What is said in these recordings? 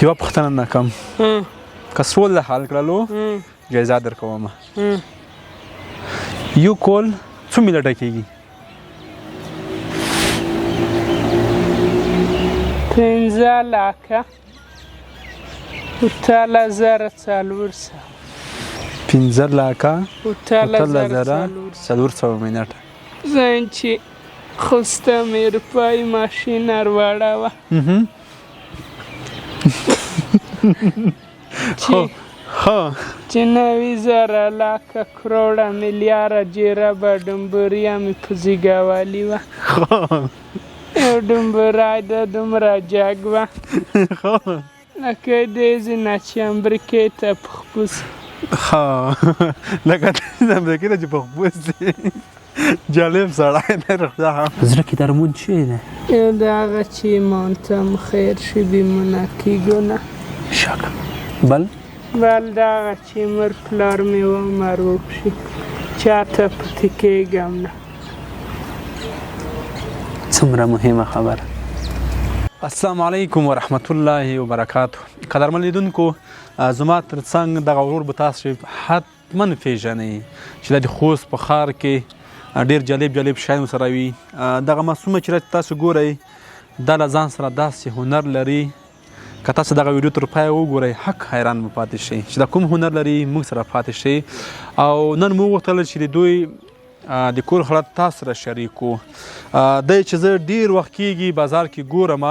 یوه پوښتنه نه کوم که سوال د حل کړلو جایزه درکوم یو کول څو میلیټه کېږي 15,400 منټه زين چې خوسته مې روپۍ ماشین ورواړوه چې 90,000 کروړه میلیاره جیربه ډمبوریا مې په زیږوالي وه یو ډمبورای د دومره جګ وه لکه دېزې نه چې امریکې ته په خپوس لکه دېزې امریکې ته چې په خپوس دي جالب سړی دی رښتیا هم زړه کې درمون څه دی یو د هغه چې ایمان ته م خیر شي بیمونه کېږو نه شک بل بل د هغه چې مر پلار مې ومر وکړي چاته پتې کېږم نه څومره مهمه خبره السلام علیکم ورحمت الله وبرکاته قدرمن لیدونکو زما تر څنګ دغه ورور به تاسو حتما پیژنئ چې د خوست په ښار کې ډېر جالب شیان ورسره وي دغه معصومه چې تاسو ګورئ دا له ځان سره داسې هنر لري که تاسو دغه ویډیو تر پایه وګورئ حق حیران به پاتې شئ چې دا کوم هنر لري موږ سره پاتې شئ او نن موږ وغوښتل چې د دوی د کور حالت تاسو سره شریک کړو دی چې زه ډېر وخت کېږي بازار کې ګورم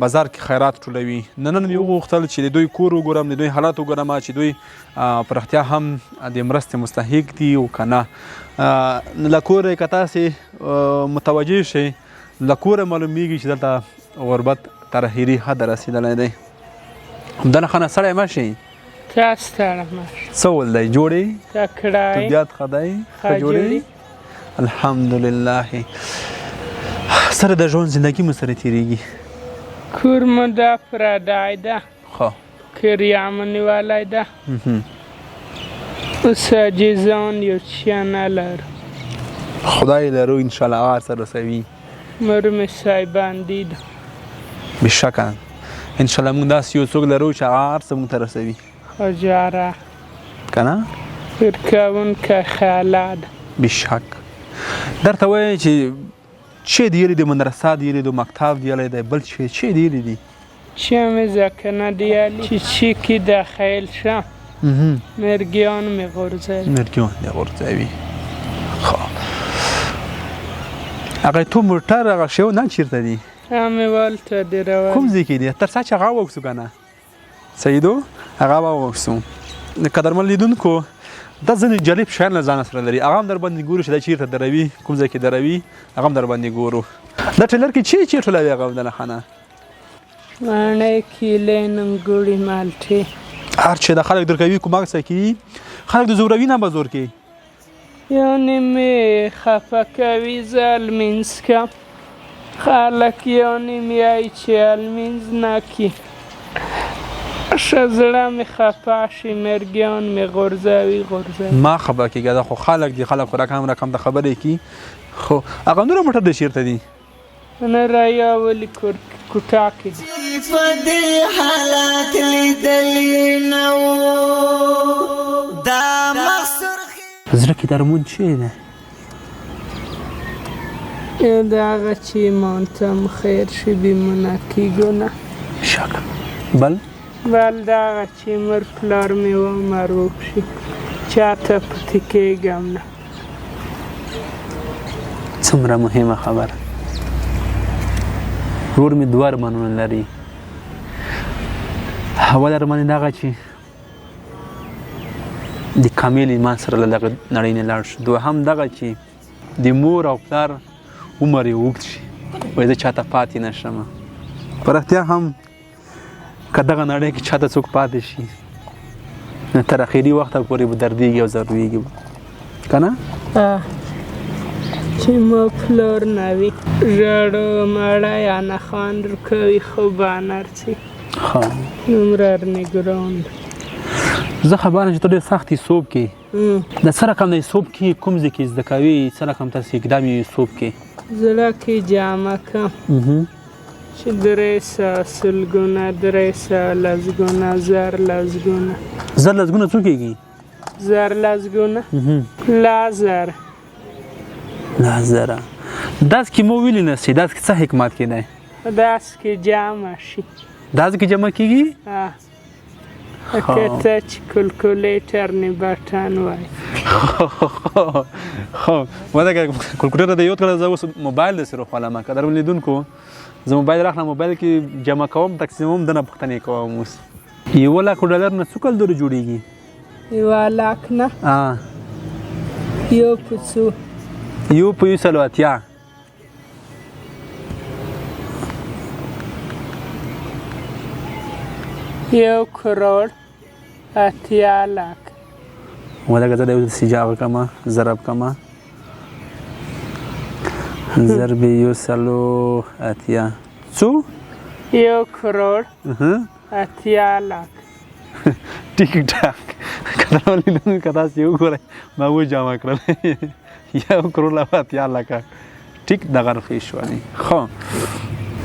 بازار کې خیرات ټولوي نن مې وغوښتل چې د دوی کور وګورم د دوی حالات وګورم چې دوی په رښتیا هم د مرستې مستحق دي او که نه له کوره که تاسې متوجه شئ له کوره معلومیږي چې دلته غربت تر اخري حده رسېدلی دی همدنه ښه نه سړی مه شئ تا ستړی مه شي څه ول دی جوړې تکړه طبیعت ښه دی ښه جوړې الحمدلله سره د ژوند زندګي مو سره تېرېږي کور مو دا پردی ده ښه کریا مو نیولی ده اوس عاجزان یو چیا نه لرو خدای لرو انشاءالله هغه هر څه رسوي مور مې سایبندي ده بېشکه انشاءالله موږ داسې یو څوک لرو چې هغه هر څه موږ ته رسوي خوجاره که نه ورکوونکی خیاله ده بېشک درته وایي چې چی دیلی دی مدرسه دیلی دی مکتب دیلی دی بل چی دیلی دی چی می زکنه دیلی چی که داخل شم مرگیان می غرزوی خواه اگه تو مرتر اگه شو نه چیرته دی همه والتا دی روی کم زی که دی تر ساچ اگه وکسو کنه سیدو اگه وکسو قدرمن لیدونکو دا ځینې جالب شیان له ځانه سره لري هغه هم در باندې ګورو چې دا چیرته دروي کوم ځای کې دروي هغه هم در باندې ګورو دا ټریلر کې چی ټولوي هغه همدنه ښه نه مڼې کیلې نمګوړې مالټې هر چې د خلک درکوي کوم هغه څه کوي خلک د زوروي نه به زور کوي یعنې مې خفه کوي زه لمینځ کم خلک یعنې مې وایي چې لمینځ نه کړي ښه زړه مې خفه شي مرګیان مې غورځوي ما خبره کېږه دا خو خلک دي خلک خو رقم د خبرې کي خو هغه نوره موټر د چېرته دي نه راياولي کوټه کې دي په دې حالات لیدلي نه وو دا مقصر زړه کې درمون څه دی یو د هغه چې ایمان ته م خیر شي بیمونه کېږو نه شک بل دا هغه چې مر پلار مې ومر وکړي چاته پتې کېږم نه څومره مهمه خبره ورور مې دوه ارمانونه لري اول ارمان یې دغه چې د کامل ایمان سره له دغه نړۍ نه لاړ شو دوهم دغه چې د مور او پلار عمر یې اوږد شي وایي زه چاته پاتې نه شم په رښتیا هم که دغه نړۍ کې چاته څوک پاتې شي نو تر اخري وخته پورې به دردېږي او ضرورېږي که نه چې ما پلار نه وي ژړو مړی انه خان کوي خو به نرسي دومره ګران زه خبره چې ته ډېر سخت حساب کې د څه رقم د حساب کې کوم ځای کې زده کوي څه رقم تاسې اقدام یې حساب کې زړه کې جامه کم چې 300 سلګونه 300 لسګونه زر لسګونه زر لسګونه څو کېږي زر لسګونه لازر لازره داس کې مو ویلی نه سي داس کې څه حکمت کې دی داس کې جمع شي داس کې جمع کېږي که ته چې کلکولیټر نه بټن وای خو ما دا کلکولیټر د یو کړه زه اوس موبایل د سره خپل ما قدر لیدونکو زه موبایل راخله موبایل کې جمع کوم تقسیموم دنه پښتنې کوم اوس یو $1 نه څو کال دورې جوړیږي $1 نه یو پڅو یو په 180 1 کروڑ 80 لک ولکه زه د یو سجاغ کما ضرب کما ضرب 180 څو 1 کروڑ 80 لک ټیک ټاک کله ولې کدا سی وګورئ ما و جمع کړل 1 کروڑ 80 لک ټیک دغه رخي شو خو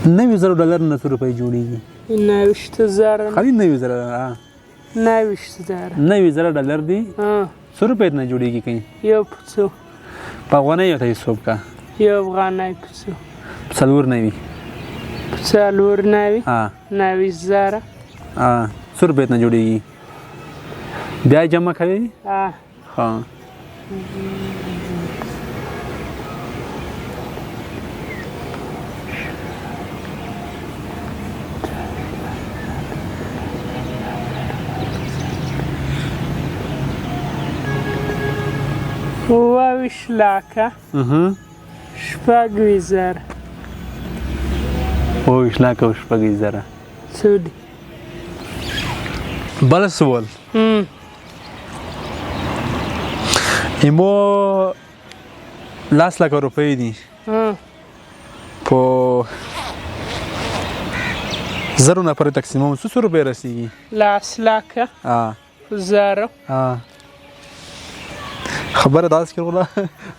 $90,000 نه څو روپۍ جوړیږي 90,000 خالي $90,000 $90,000 دی څو روپۍ نه جوړیږي کئ یو پڅو په افغانۍ یو ته حساب کا یو افغانۍ پڅو څلور نوي 90,000 څو روپۍ نه جوړیږي بیا جمع کوي ها وش لاکه شپږ زره وش لاکه شپږ زره څو دي بل سوال ایمو 10 لک روپۍ دي په زرو نه پر تقسیموم څو روپۍ رسیږي 10 لک زره خبره داس کې ولا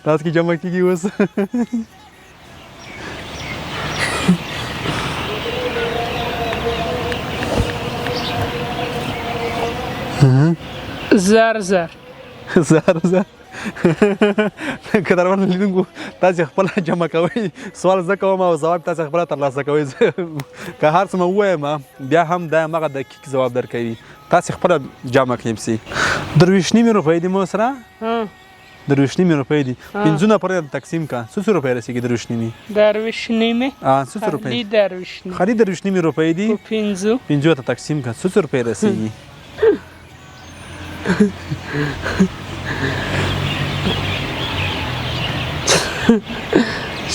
داس کې جمع کیږي اوس زر زر کدر ورته لیدونکو تاسو خپل جمع کوئ سوال زه کوم او جواب تاسو خپل ترلاسه کوئ که هر څه مو وایم بیا هم دا مغه دقیق جواب درکوي تاسو خپل جمع کړئ درویشنی روپۍ دی مو سره درویشنی روپۍ دی 15 پر تقسیم کا څو روپۍ رسیږي درویشنی درویشنی څو روپۍ خالي درویشنی روپۍ دی 15 ته تقسیم کا څو روپۍ رسیږي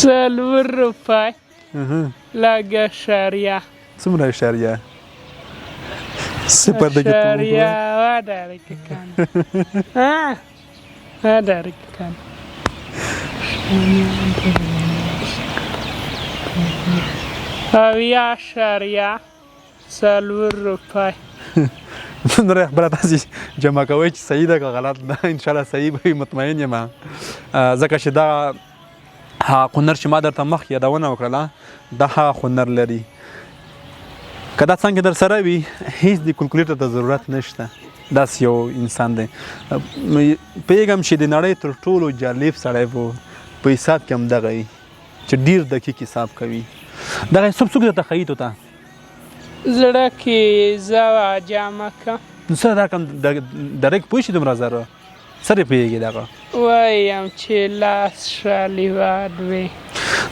څلور روپۍ لږ اشاریه څومره اشاریه صفر دقیقه اشاریه وداره که کنه وداره که کنه اویا اشاریه څلور روپۍ نور خبره تاسو جمع کوئ چې صحیح ده که غلط ده ان شاء الله صحیح به مطمئن یم ځکه چې دا هنر چې ما درته مخکې یادونه وکړله دا هغه هنر لري که دا څنګه در سره وي هیڅ د کلکولیټر ته ضرورت نشته داسې یو انسان دی پوهېږم چې د نړۍ تر ټولو جالب سړی په حساب کې هم دغه وي چې ډېر دقیق حساب کوي دغه حساب څوک درته ښیي تو ته زړه کې زه جمع کړم نو څه دا کوم ډایرکټ پوه شي دومره زره سره پوهېږي دغه وایم چې لاس شالیواد وي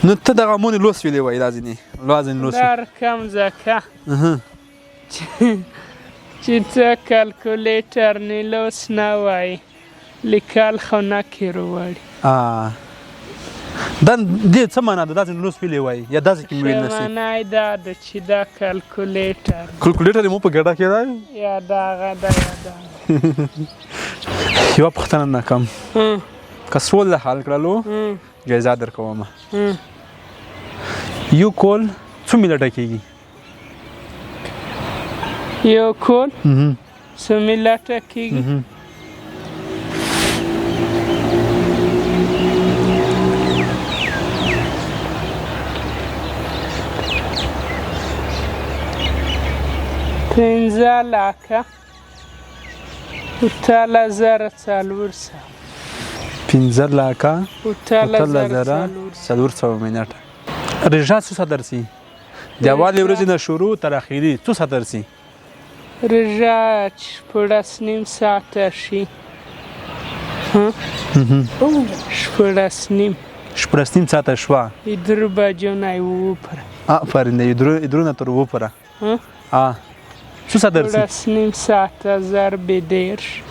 نو ته دغه مونې لوس ویلې وایي دا ځینې لوس درکم ځکه چې ته کلکولیټر نه لوس نه وایي لیکل خو نه کې روړي دا دې څه معنا ده داسې لوس ویلې وایي یا داسې کې ویل نه سي معنا یې دا ده چې دا کلکولیټر مو په ګډه کې دی یا دغه ده یا دغه یوه پوښتنه نه کوم که سوال د حل کړلو جایزه درکوم یو کول څو میلیټه کېږي یو کول څو میلیټه کېږي پنځه لکه اتله زره 400 15 لکه اتله زره 400 منټه رژا څو ساعت درسي د اولې ورځې نه شروع تر اخري څو ساعت درسي رژا 14.5 ساعته شي 14.5 ساعته شوه درو بجو نه وپره آفرین دی درو نه تر وپره څو ساعت درسي 14.5 ساعته ضرب دیرش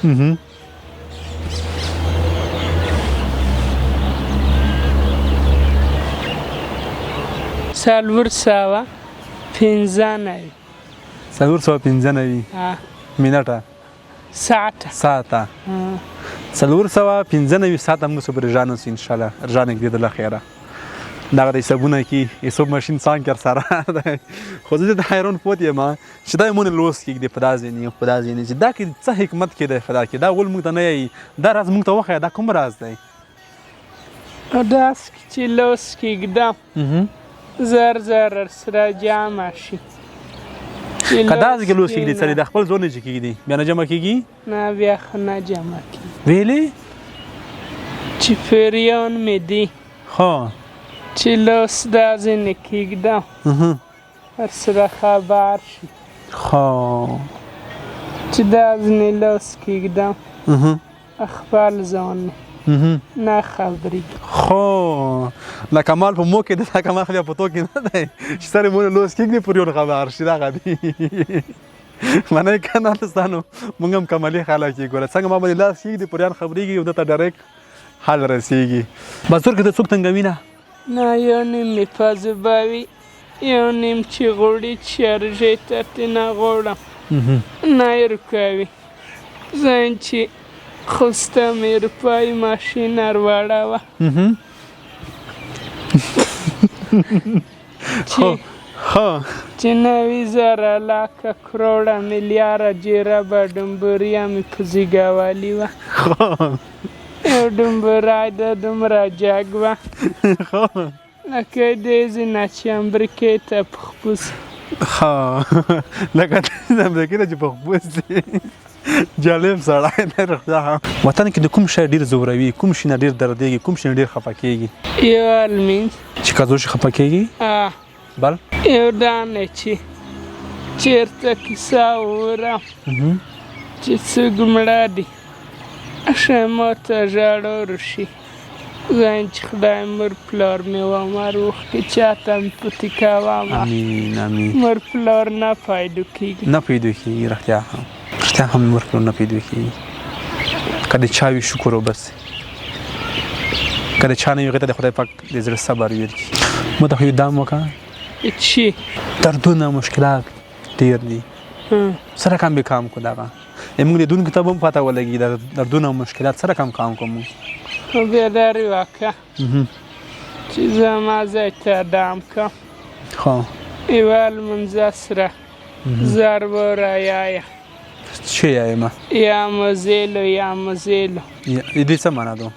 څلور سوه پنځه نوي 495 منټه ساعته 495 ساعته موږ سره رجانو ان شاء الله رجانه کې د اخیره دا د حسابونه کې حساب ماشين څنګه سره خو زه د حیران پوت یم چې دا مون لوس کې د پدازې نه چې دا کې څه حکمت کې د فدا کې دا ول موږ ته نه دا راز موږ ته وخه دا کوم راز دی دا چې لوس کې ګدام زر سره جمع شي کدا ځکه لوس کې دي سره د خپل ځون کې دي بیا نه جمع کیږي نه بیا نه جمع کیږي ویلي چې فریان مې دي ها چې لوس دا ځنې کېږدم هر سره خبر شي ها چې دا ځنې لوس کېږدم خپل ځان نه خبرې خو لکه مال په مو کې د کمال خو په تو کې نه دی چې سره مون لوس کېږي پر یو خبر شي دا غدي منه کنه تاسو مونږ هم کمالي خلک ګوره څنګه ما باندې لاس کېږي پر یان خبرېږي او د ته ډایرکټ حل رسیږي بازار کې د څوک تنګوي نه نه یو نیم مې پزه باوي یو نیم چې غوړي چارجې ته نه غوړم نه یې رکوي زین چې خوسته مې روپای ماشین ورواړوه چې 90,000 لکه کروړه میلیاره جیره به ډمبوریا مې په زیږوالي وه یو ډمبورای د دومره جګ وه لکه دېزې نه چې امریکې ته په خپوس لکه امریکې ته چې په خپوس دی جالب سړی دی وطن کې د کوم شی ډېر زوروي کوم شي نه ډېر دردېږي کوم شي نه ډېر خفه کېږي یو المینځ چې کازو شي خفه کېږي بل یو دانې چې چېرته کیسه وورم چې څوک مړه دي ښه ماته ژړا راشي زین چې خدای مور پلار مې ومر وخکې چاته مې پوتې کوم مور پلار نه پیدا کېږي نه پیدا کېږي رښتیا هم مور پلار نه پیدا کېږي که د چا وي شکر وباسئ که د چا نه وي هغې ته د خدای پاک د زړه صبر ورکړي مو ته خو یو دام وکړه چی دردونه مشکلات ډېر دي سره کم به کام کو دغه موږ د دون کتاب هم پته ولګي دردونه او مشکلات سره کم کام کوو بیا داري وکړه چې زما ځای ته دام کړم یوه لمونځه سره ضربه رایایه چی یایمه یا مزیلو دې څه معنا ده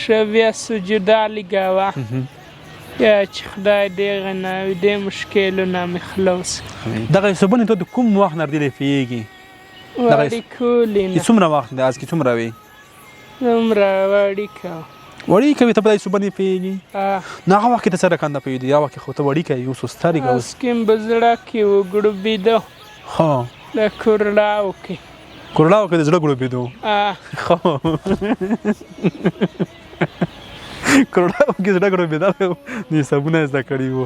ښه بیا سجده لږوه یا چې خدای دغه نه دې مشکلونه مې خلاص دغه حسابونه ته د کوم وخت نه ډېرې پیږي وړیکولې نه څومره وخت دی از کې څومره وي دومره وړیکه وړیکه وي ته په دې حسابونه پیږي نه هغه وخت کې ته سره کنده پیږي یا وخت خو ته وړیکه یو سستاري کوي سکیم بزړه کې وګړبېده د کورلاو کې د زړه ګړبېدو کروڑاو کې زړه ګړبېدا د حسابونه زده کړي وو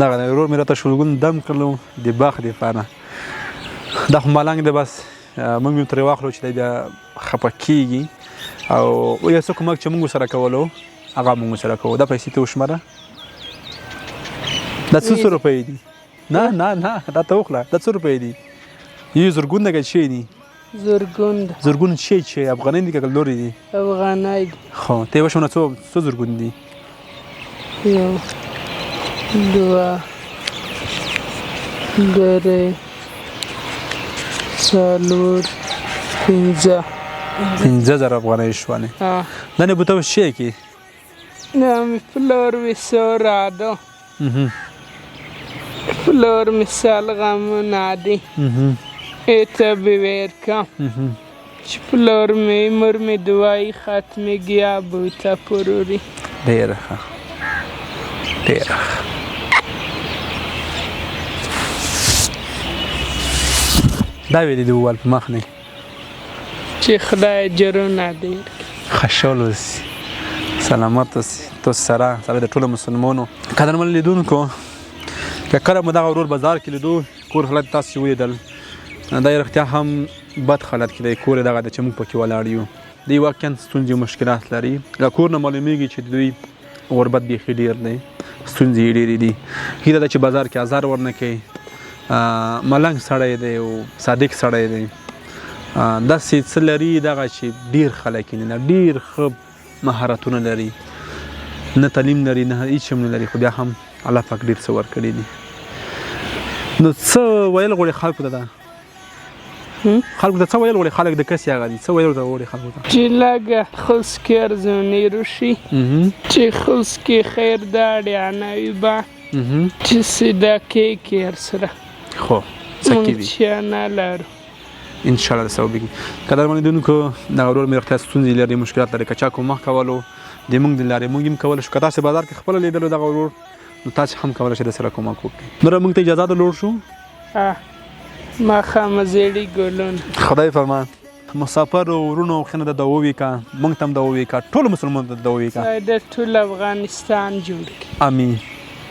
دغه ورور مې راته شلګون دم کړلو د باغ دپاره دا خو ملنګ دی بس موږ یې ترې واخلو چې دی بیا خفه کېږي او یو څه کومک چې موږ سره کولو هغه موږ سره کوو دا پیسې ته وشماره دا څو روپۍ دي نه دا ته وخله دا څو روپۍ دي یو زرګون دغه شی دي زرګون چې افغانۍ دي که لوري دي افغانۍ دي خو ته یې وشونه څو زرګون دي یو دوه درې څلور پنځه زره افغانۍ شوانې دا نه بوته اوس چی کې نه مې پلار ویسه راده پلور مثال غمونه دي ایته بویر که چې پلور می مور می دوایی ختمیږي یا بوته پروری. ډېره ښه ډېره ښه. دا ویلي دي وویل په مخ نه چې خدای جرونه ډېر خوشحال اوسي سلامت اوسي تاسو سره د ټولو مسلمانو قدرمن لیدونکو که کله مو دغه ورور بازار کې لیدو کور حالت تاسو ولیدل دا رښتیا هم بد حالت کې دی کور دغه د چې موږ پکې ولاړ یو دوی واقعا ستونزې او مشکلات لري له کور نه معلومیږي چې دوی غربت بیخي ډېر دی ستونزې یې ډېرې دي هیله ده چې بازار کې ازار ورنه کوي ملنګ سړی دی او صادق سړی دی داسې څه لري دغه چې ډېر خلک یې نه ډېر ښه مهارتونه لري نه تعلیم لري نه هیڅ هم نه لري خو بیا هم الله پاک ډېر څه ورکړي دي نو څه ویل غواړي خلکو ته خلکو ته څه ویل غواړي خلک د کسې هغه دي څه ویل غواړي خلکو ته چې لږه خسکې ارزونې روشي چې خسکې خیر داړې عناوي به چې سیده کیږي ورسره خو څه کېږي چې نه لرو انشاءالله د ثواب کېږي قدرمن لیدونکو دغه ورور مې روغتیا ستونزې لري مشکلات لري که چا کومک کولو د موږ د لارې موږ هم کولی شو که تاسې بازار کې خپله لیدلو دغه ورور نو تاسې هم کولی شئ درسره کومک وکړئ نوره موږ ته اجازه ده لوړ شو ماښامه زیړي ګلونه خدای فرمان مسافر ورونو خینه د دعا وکړه موږ ته هم دعا وکړه ټولو مسلمانانو ته دعا وکړه خدای د ټول افغانستان جوړ کړي امین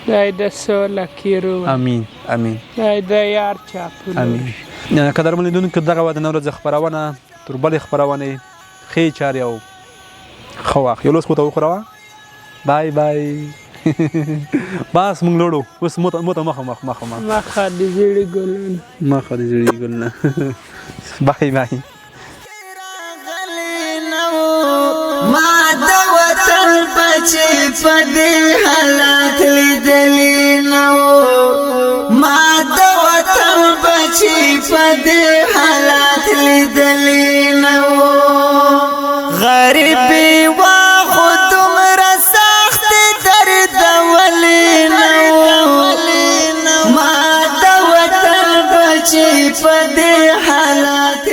خدای د سوله کیرو امین امین خدای د یار چاپلو امین قدرمن لیدونکو دغه وه د نن ورځې خپرونه تر بلې خپرونې ښې چارې او ښه وخت یو لوس مو ته وخوروه بای بای بس موږ لوړو اوس مو ته مخه مخه د زیړي ګلونه مخه د زیړي ګلونه بای بای ما د وطن بچي په دې حالات لیدلې نو ما د وطن بچي په دې حالات لیدلې